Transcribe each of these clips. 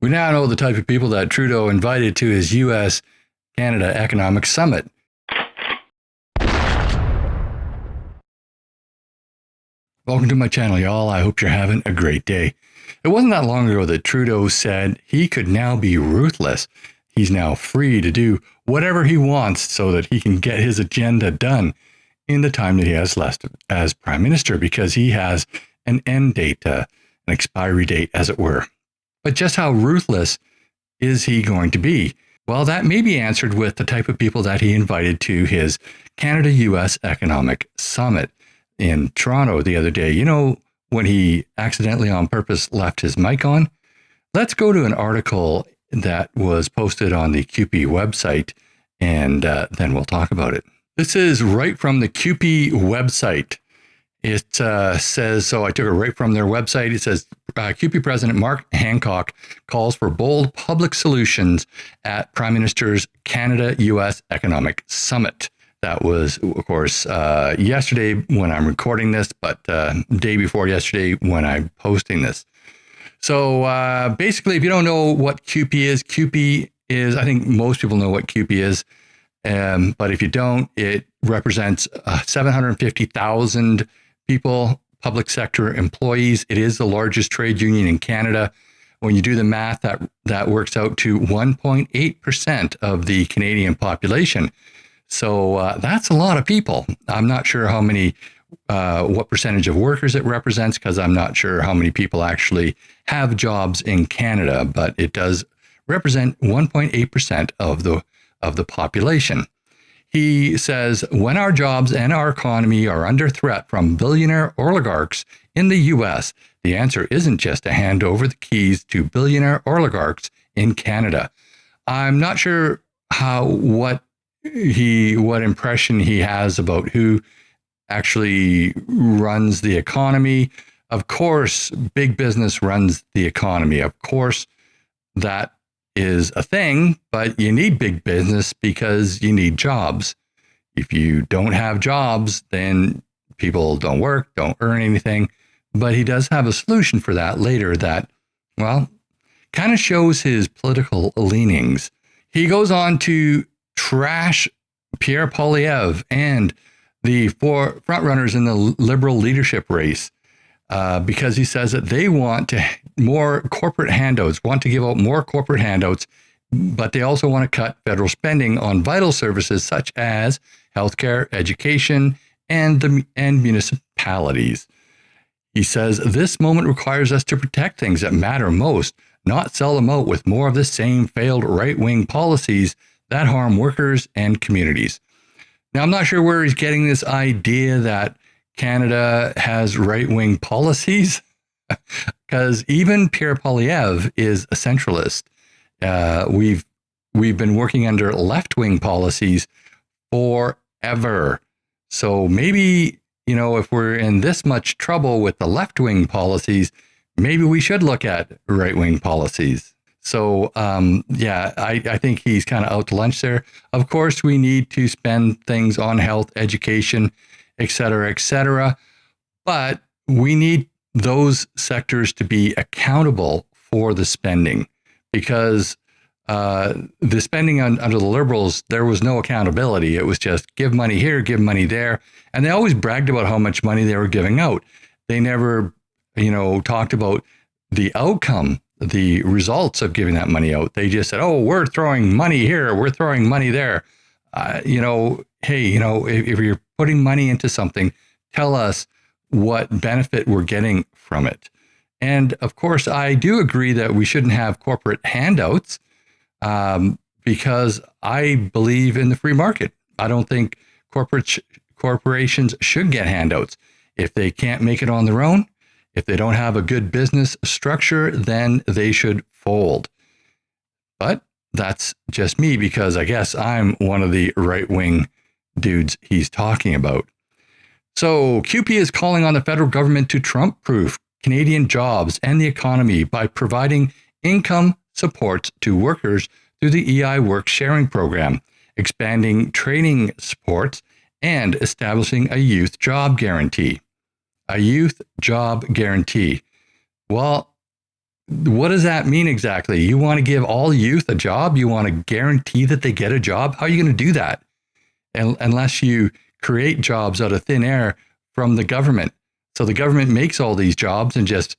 We now know the type of people that Trudeau invited to his U.S.-Canada Economic Summit. Welcome to my channel, y'all. I hope you're having a great day. It wasn't that long ago that Trudeau said he could now be ruthless. He's now free to do whatever he wants so that he can get his agenda done in the time that he has left as Prime Minister, because he has an end date, an expiry date, as it were. But just how ruthless is he going to be? Well, that may be answered with the type of people that he invited to his Canada-US Economic Summit in Toronto the other day. You know, when he accidentally on purpose left his mic on? Let's go to an article that was posted on the QP website, and then we'll talk about it. This is right from the QP website. It says, so I took it right from their website. It says, QP President Mark Hancock calls for bold public solutions at Prime Minister's Canada-US Economic Summit. That was, of course, yesterday when I'm recording this, but day before yesterday when I'm posting this. So basically, if you don't know what QP is, I think most people know what QP is. But if you don't, it represents 750,000 people, public sector employees. It is the largest trade union in Canada. When you do the math, that works out to 1.8% of the Canadian population. So that's a lot of people. I'm not sure how many, what percentage of workers it represents, because I'm not sure how many people actually have jobs in Canada, but it does represent 1.8% of the population. He says, when our jobs and our economy are under threat from billionaire oligarchs in the U.S., the answer isn't just to hand over the keys to billionaire oligarchs in Canada. I'm not sure what impression he has about who actually runs the economy. Of course, big business runs the economy. Of course, that is a thing, but you need big business because you need jobs. If you don't have jobs, then people don't work, don't earn anything. But he does have a solution for that later that, well, kind of shows his political leanings. He goes on to trash Pierre Poilievre and the four frontrunners in the Liberal leadership race because he says that they want more corporate handouts, want to give out more corporate handouts, but they also want to cut federal spending on vital services such as healthcare, education, and municipalities. He says this moment requires us to protect things that matter most, not sell them out with more of the same failed right-wing policies that harm workers and communities. Now, I'm not sure where he's getting this idea that Canada has right-wing policies, because even Pierre Poilievre is a centralist. We've been working under left-wing policies forever. So maybe, if we're in this much trouble with the left-wing policies, maybe we should look at right-wing policies. So, I think he's kind of out to lunch there. Of course, we need to spend things on health, education, et cetera, but we need those sectors to be accountable for the spending, because the spending under the Liberals, there was no accountability. It was just give money here, give money there. And they always bragged about how much money they were giving out. They never, talked about the outcome, the results of giving that money out. They just said, oh, we're throwing money here, we're throwing money there. Hey, if you're putting money into something, tell us what benefit we're getting from it. And of course, I do agree that we shouldn't have corporate handouts because I believe in the free market. I don't think corporations should get handouts. If they can't make it on their own, if they don't have a good business structure, then they should fold. But that's just me, because I guess I'm one of the right-wing dudes he's talking about. So QP is calling on the federal government to Trump-proof Canadian jobs and the economy by providing income supports to workers through the EI Work Sharing Program, expanding training supports, and establishing a youth job guarantee. A youth job guarantee. Well, what does that mean exactly? You want to give all youth a job? You want to guarantee that they get a job? How are you going to do that? And unless you create jobs out of thin air from the government. So the government makes all these jobs and just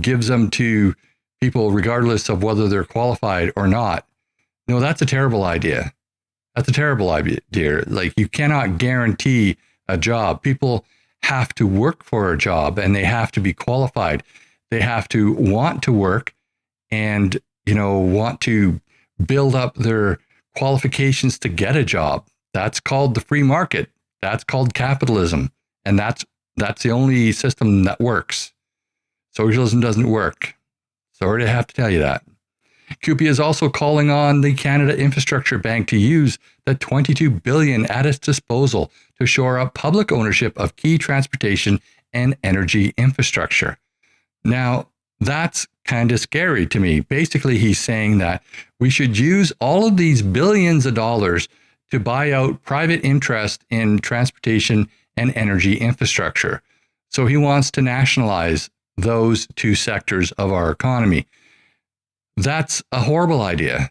gives them to people regardless of whether they're qualified or not. No, that's a terrible idea. That's a terrible idea. Like, you cannot guarantee a job. People have to work for a job, and they have to be qualified. They have to want to work and, want to build up their qualifications to get a job. That's called the free market. That's called capitalism. And that's the only system that works. Socialism doesn't work. Sorry to have to tell you that. CUPE is also calling on the Canada Infrastructure Bank to use the $22 billion at its disposal to shore up public ownership of key transportation and energy infrastructure. Now, that's kind of scary to me. Basically, he's saying that we should use all of these billions of dollars to buy out private interest in transportation and energy infrastructure. So he wants to nationalize those two sectors of our economy. That's a horrible idea.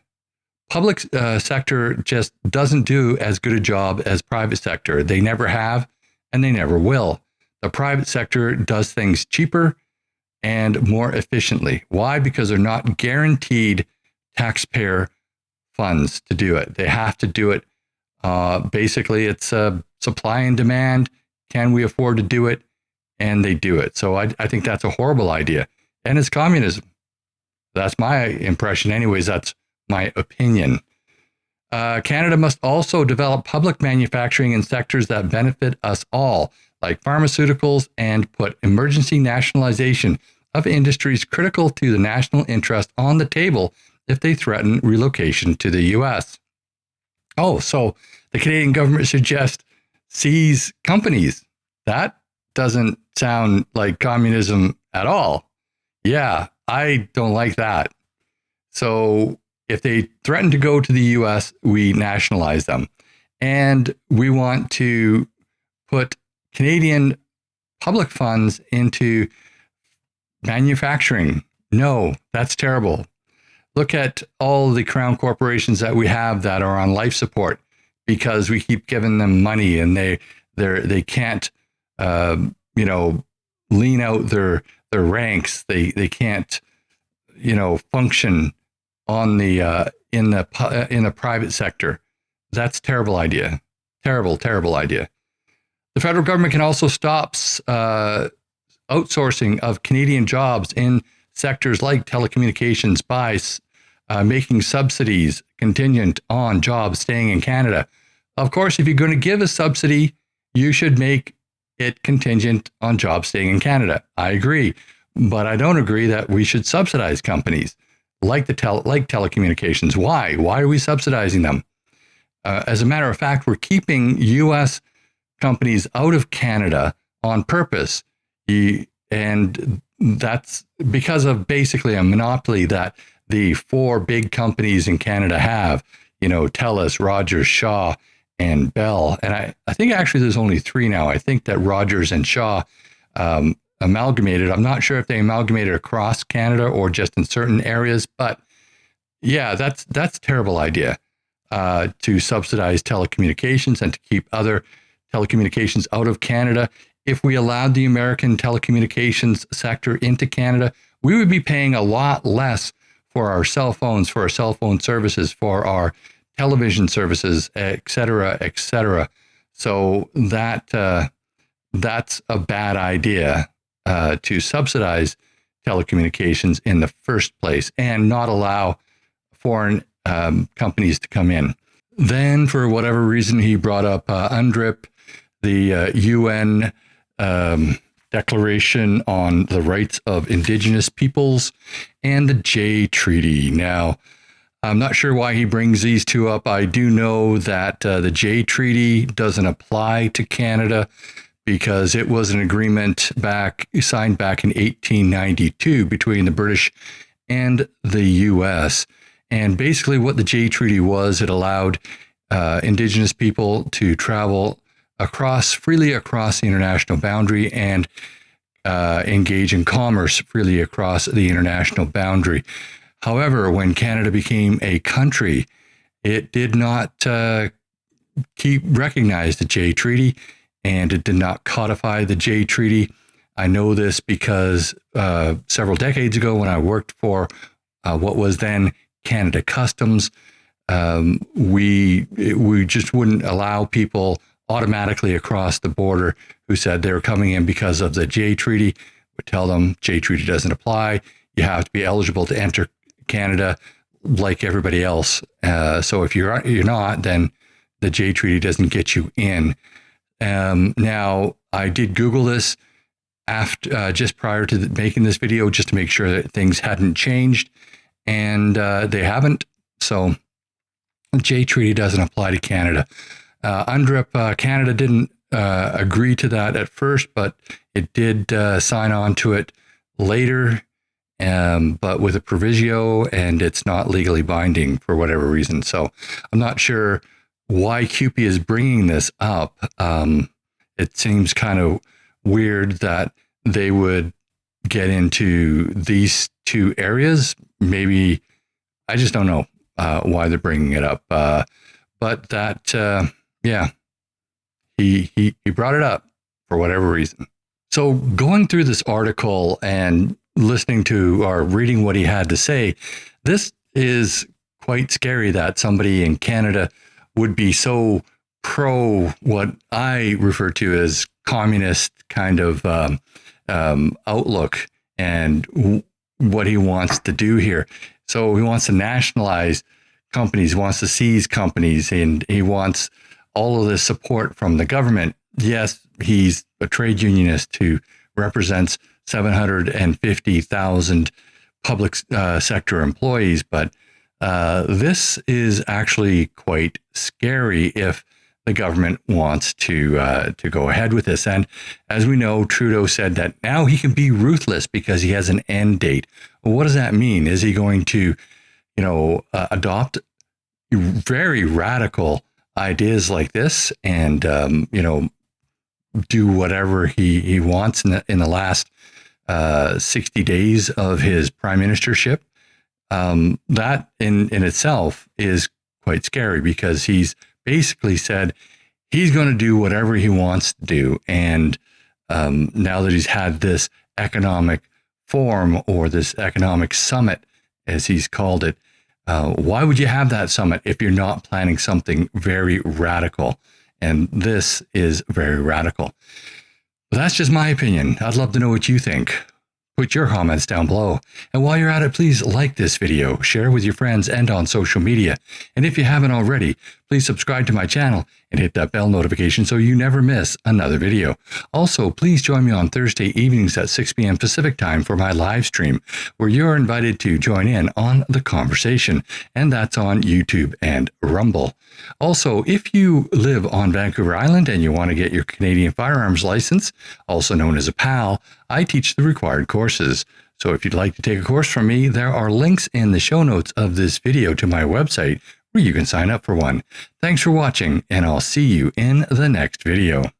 Public sector just doesn't do as good a job as private sector. They never have, and they never will. The private sector does things cheaper and more efficiently. Why? Because they're not guaranteed taxpayer funds to do it. They have to do it. Basically, it's supply and demand. Can we afford to do it? And they do it. So I think that's a horrible idea. And it's communism. That's my impression. Anyways, that's my opinion. Canada must also develop public manufacturing in sectors that benefit us all, like pharmaceuticals, and put emergency nationalization of industries critical to the national interest on the table if they threaten relocation to the U.S. Oh, so the Canadian government should just seize companies. That doesn't sound like communism at all. Yeah, I don't like that. So if they threaten to go to the U.S., we nationalize them. And we want to put Canadian public funds into manufacturing. No, that's terrible. Look at all the crown corporations that we have that are on life support because we keep giving them money and they can't lean out their ranks. They can't function on the in the private sector. That's a terrible idea. Terrible idea. The federal government can also stop outsourcing of Canadian jobs in sectors like telecommunications by making subsidies contingent on jobs staying in Canada. Of course, if you're going to give a subsidy, you should make it contingent on jobs staying in Canada. I agree. But I don't agree that we should subsidize companies like telecommunications. Why? Why are we subsidizing them? As a matter of fact, we're keeping U.S. companies out of Canada on purpose. And that's because of basically a monopoly that the four big companies in Canada have, TELUS, Rogers, Shaw, and Bell. And I think actually there's only three now. I think that Rogers and Shaw amalgamated. I'm not sure if they amalgamated across Canada or just in certain areas, but yeah, that's a terrible idea to subsidize telecommunications and to keep other telecommunications out of Canada. If we allowed the American telecommunications sector into Canada, we would be paying a lot less for our cell phones, for our cell phone services, for our television services, et cetera, et cetera. So that's a bad idea to subsidize telecommunications in the first place and not allow foreign companies to come in. Then, for whatever reason, he brought up UNDRIP, the UN Declaration on the Rights of Indigenous Peoples, and the Jay Treaty. Now, I'm not sure why he brings these two up. I do know that the Jay Treaty doesn't apply to Canada because it was an agreement signed back in 1892 between the British and the U.S. And basically what the Jay Treaty was, it allowed Indigenous people to travel freely across the international boundary and engage in commerce freely across the international boundary. However, when Canada became a country, it did not recognize the Jay Treaty, and it did not codify the Jay Treaty. I know this because several decades ago, when I worked for what was then Canada Customs, we just wouldn't allow people automatically across the border who said they were coming in because of the Jay Treaty. Would tell them Jay Treaty doesn't apply. You have to be eligible to enter Canada like everybody else. So if you're not, then the Jay Treaty doesn't get you in. Now, I did Google this after just prior to making this video, just to make sure that things hadn't changed, and they haven't. So the Jay Treaty doesn't apply to Canada. UNDRIP Canada didn't agree to that at first, but it did sign on to it later, but with a proviso, and it's not legally binding for whatever reason. So I'm not sure why CUPE is bringing this up. It seems kind of weird that they would get into these two areas. Maybe, I just don't know why they're bringing it up. But that, yeah, he brought it up for whatever reason. So going through this article and listening to or reading what he had to say, this is quite scary that somebody in Canada would be so pro what I refer to as communist kind of outlook and what he wants to do here. So he wants to nationalize companies, wants to seize companies, and he wants all of this support from the government. Yes, he's a trade unionist who represents 750,000 public sector employees, but this is actually quite scary if the government wants to go ahead with this. And as we know, Trudeau said that now he can be ruthless because he has an end date. Well, what does that mean? Is he going to, adopt very radical ideas like this and, do whatever he wants in the last 60 days of his prime ministership? That in itself is quite scary because he's basically said he's going to do whatever he wants to do. And now that he's had this economic forum, or this economic summit, as he's called it, why would you have that summit if you're not planning something very radical? And this is very radical. But that's just my opinion. I'd love to know what you think. Put your comments down below. And while you're at it, please like this video, share with your friends and on social media. And if you haven't already, please subscribe to my channel and hit that bell notification so you never miss another video. Also, please join me on Thursday evenings at 6 p.m. Pacific time for my live stream, where you're invited to join in on the conversation. And that's on YouTube and Rumble. Also, if you live on Vancouver Island and you want to get your Canadian firearms license, also known as a PAL, I teach the required courses. So if you'd like to take a course from me, there are links in the show notes of this video to my website where you can sign up for one. Thanks for watching, and I'll see you in the next video.